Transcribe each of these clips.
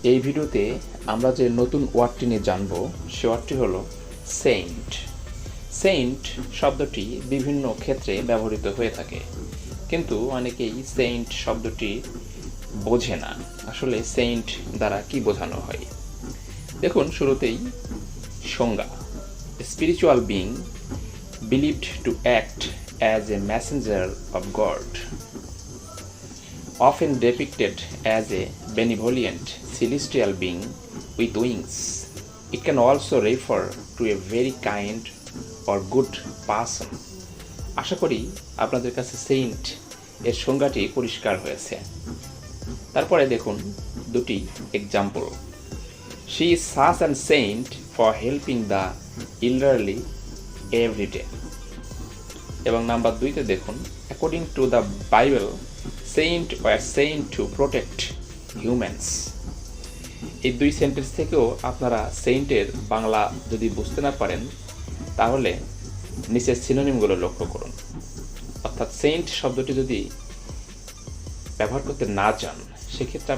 এই ভিডিওতে আমরা যে নতুন ওয়ার্ডটি নিয়ে জানব সে ওয়ার্ডটি হলো সেন্ট। সেন্ট শব্দটি বিভিন্ন ক্ষেত্রে ব্যবহৃত হয়ে থাকে, কিন্তু অনেকেই সেন্ট শব্দটি বোঝে না আসলে সেন্ট দ্বারা কি বোঝানো হয়। দেখুন, শুরুতেই সংজ্ঞা: spiritual being believed to act as a messenger of God, often depicted as a benevolent celestial being with wings. It can also refer to a very kind or good person. আশা করি আপনাদের কাছে সেন্ট এর সংজ্ঞাটি পরিষ্কার হয়েছে। তারপরে দেখুন দুটি example. She is such an saint for helping the elderly every day. এবং নাম্বার 2তে দেখুন, according to the Bible sent were sent to protect humans. এই দুই সেন্টেন্স থেকেও আপনারা সেন্টের বাংলা যদি বুঝতে না পারেন তাহলে নিচের সিনোনিমগুলো লক্ষ্য করুন। অর্থাৎ সেন্ট শব্দটি যদি ব্যবহার করতে না চান সেক্ষেত্রে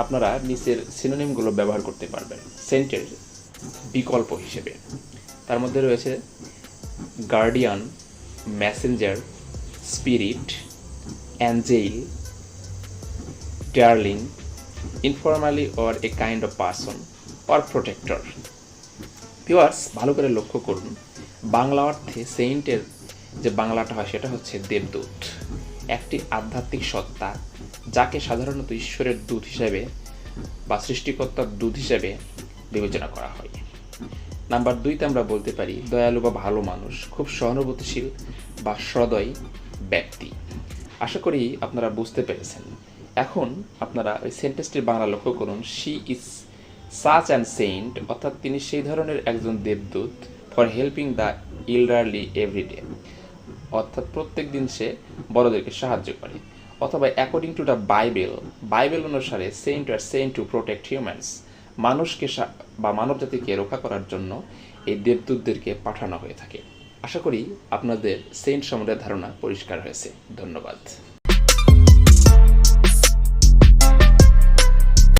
আপনারা নিচের সিনোনিমগুলো ব্যবহার করতে পারবেন সেন্টের বিকল্প হিসেবে। তার মধ্যে রয়েছে guardian, Messenger, spirit, Angel, darling, informally or a kind of person or protector. Viewers, ভালো করে লক্ষ্য করুন, বাংলা অর্থে সেন্টের যে বাংলাটা হয় সেটা হচ্ছে দেবদূত, একটি আধ্যাত্মিক সত্তা যাকে সাধারণত ঈশ্বরের দূত হিসেবে বা সৃষ্টিকর্তার দূত হিসেবে বিবেচনা করা হয়। নাম্বার 2তে আমরা বলতে পারি দয়ালু বা ভালো মানুষ, খুব সহানুভূতিশীল বা সদয় ব্যক্তি। আশা করি আপনারা বুঝতে পেরেছেন। এখন আপনারা ওই সেন্টেন্সটির বাংলা লক্ষ্য করুন। She is such an saint, অর্থাৎ তিনি সেই ধরনের একজন দেবদূত, for helping the elderly everyday, অর্থাৎ প্রত্যেক দিন সে বড়দেরকে সাহায্য করে। অথবা অ্যাকর্ডিং টু দ্য বাইবেল অনুসারে সেন্ট আর সেন্ট টু প্রোটেক্ট হিউম্যানস, মানুষকে বা মানব জাতিকে রক্ষা করার জন্য এই দেবদূতদেরকে পাঠানো হয়ে থাকে। আশা করি আপনাদের সেন্ট সম্বন্ধে ধারণা পরিষ্কার হয়েছে। ধন্যবাদ।